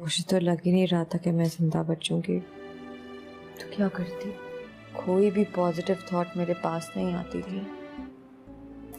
مجھے تو لگ ہی نہیں رہا تھا کہ میں زندہ بچوں گی، تو کیا کرتی؟ کوئی بھی پازیٹیو تھاٹ میرے پاس نہیں آتی تھی۔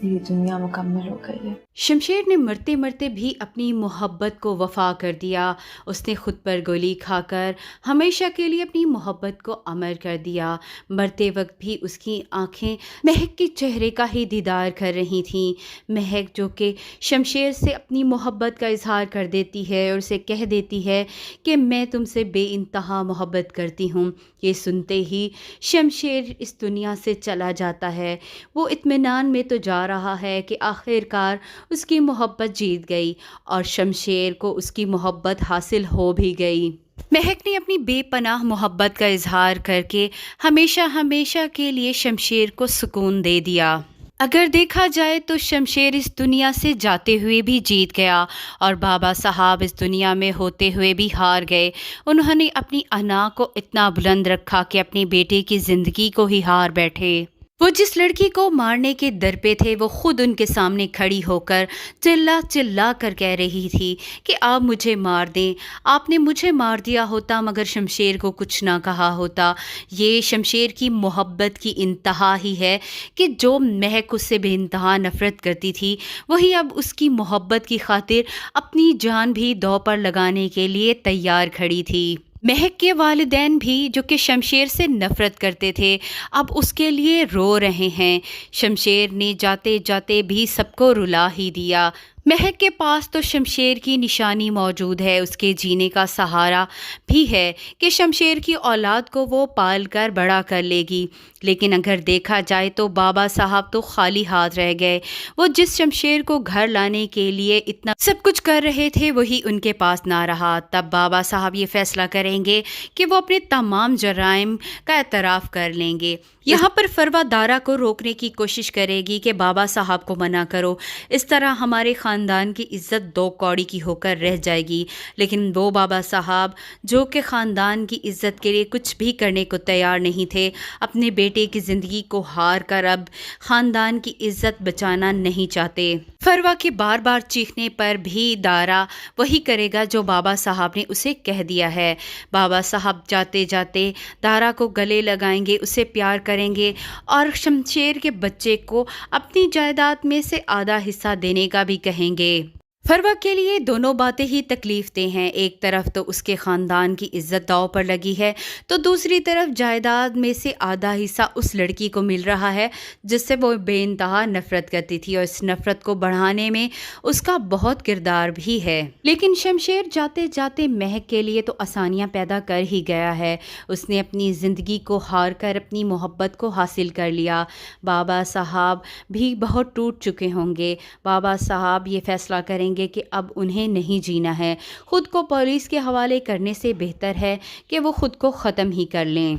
میری دنیا مکمل ہو گئی ہے۔ شمشیر نے مرتے مرتے بھی اپنی محبت کو وفا کر دیا۔ اس نے خود پر گولی کھا کر ہمیشہ کے لیے اپنی محبت کو امر کر دیا۔ مرتے وقت بھی اس کی آنکھیں مہک کے چہرے کا ہی دیدار کر رہی تھیں۔ مہک جو کہ شمشیر سے اپنی محبت کا اظہار کر دیتی ہے اور اسے کہہ دیتی ہے کہ میں تم سے بے انتہا محبت کرتی ہوں۔ یہ سنتے ہی شمشیر اس دنیا سے چلا جاتا ہے۔ وہ اطمینان میں تو جا رہا ہے کہ آخر کار اس کی محبت جیت گئی اور شمشیر کو اس کی محبت حاصل ہو بھی گئی۔ مہک نے اپنی بے پناہ محبت کا اظہار کر کے ہمیشہ ہمیشہ کے لیے شمشیر کو سکون دے دیا۔ اگر دیکھا جائے تو شمشیر اس دنیا سے جاتے ہوئے بھی جیت گیا اور بابا صاحب اس دنیا میں ہوتے ہوئے بھی ہار گئے۔ انہوں نے اپنی انا کو اتنا بلند رکھا کہ اپنے بیٹے کی زندگی کو ہی ہار بیٹھے۔ وہ جس لڑکی کو مارنے کے در پہ تھے وہ خود ان کے سامنے کھڑی ہو کر چلا چلا کر کہہ رہی تھی کہ آپ مجھے مار دیں، آپ نے مجھے مار دیا ہوتا مگر شمشیر کو کچھ نہ کہا ہوتا۔ یہ شمشیر کی محبت کی انتہا ہی ہے کہ جو مہک اس سے بے انتہا نفرت کرتی تھی وہی اب اس کی محبت کی خاطر اپنی جان بھی داؤ پر لگانے کے لیے تیار کھڑی تھی۔ مہک کے والدین بھی جو کہ شمشیر سے نفرت کرتے تھے اب اس کے لیے رو رہے ہیں۔ شمشیر نے جاتے جاتے بھی سب کو رلا ہی دیا۔ مہک کے پاس تو شمشیر کی نشانی موجود ہے، اس کے جینے کا سہارا بھی ہے کہ شمشیر کی اولاد کو وہ پال کر بڑا کر لے گی۔ لیکن اگر دیکھا جائے تو بابا صاحب تو خالی ہاتھ رہ گئے۔ وہ جس شمشیر کو گھر لانے کے لیے اتنا سب کچھ کر رہے تھے وہی ان کے پاس نہ رہا۔ تب بابا صاحب یہ فیصلہ کریں گے کہ وہ اپنے تمام جرائم کا اعتراف کر لیں گے۔ یہاں پر فروا دارا کو روکنے کی کوشش کرے گی کہ بابا صاحب کو منع کرو، اس طرح ہمارے خاندان کی عزت دو کوڑی کی ہو کر رہ جائے گی۔ لیکن وہ بابا صاحب جو کہ خاندان کی عزت کے لیے کچھ بھی کرنے کو تیار نہیں تھے، اپنے بیٹے کی زندگی کو ہار کر اب خاندان کی عزت بچانا نہیں چاہتے۔ فروا کے بار بار چیخنے پر بھی دارا وہی کرے گا جو بابا صاحب نے اسے کہہ دیا ہے۔ بابا صاحب جاتے جاتے دارا کو گلے لگائیں گے، اسے پیار کریں گے اور شمشیر کے بچے کو اپنی جائیداد میں سے آدھا حصہ دینے کا بھی کہیں گے۔ فروا کے لیے دونوں باتیں ہی تکلیف دہ ہیں۔ ایک طرف تو اس کے خاندان کی عزت داؤ پر لگی ہے تو دوسری طرف جائیداد میں سے آدھا حصہ اس لڑکی کو مل رہا ہے جس سے وہ بے انتہا نفرت کرتی تھی اور اس نفرت کو بڑھانے میں اس کا بہت کردار بھی ہے۔ لیکن شمشیر جاتے جاتے مہک کے لیے تو آسانیاں پیدا کر ہی گیا ہے۔ اس نے اپنی زندگی کو ہار کر اپنی محبت کو حاصل کر لیا۔ بابا صاحب بھی بہت ٹوٹ چکے ہوں گے۔ بابا صاحب یہ فیصلہ کریں گے کہ اب انہیں نہیں جینا ہے، خود کو پولیس کے حوالے کرنے سے بہتر ہے کہ وہ خود کو ختم ہی کر لیں۔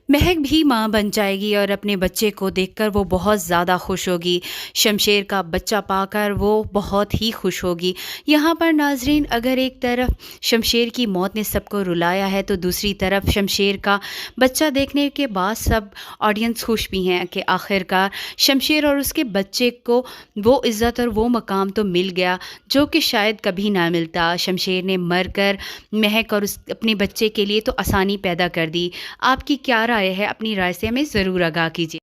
مہک بھی ماں بن جائے گی اور اپنے بچے کو دیکھ کر وہ بہت زیادہ خوش ہوگی۔ شمشیر کا بچہ پا کر وہ بہت ہی خوش ہوگی۔ یہاں پر ناظرین اگر ایک طرف شمشیر کی موت نے سب کو رلایا ہے تو دوسری طرف شمشیر کا بچہ دیکھنے کے بعد سب آڈینس خوش بھی ہیں کہ آخر کار شمشیر اور اس کے بچے کو وہ عزت اور وہ مقام تو مل گیا جو کہ شاید کبھی نہ ملتا۔ شمشیر نے مر کر مہک اور اپنے بچے کے لیے تو آسانی پیدا کر دی۔ آپ کی کیا رائے ہے؟ اپنی رائے سے ہمیں ضرور آگاہ کیجیے۔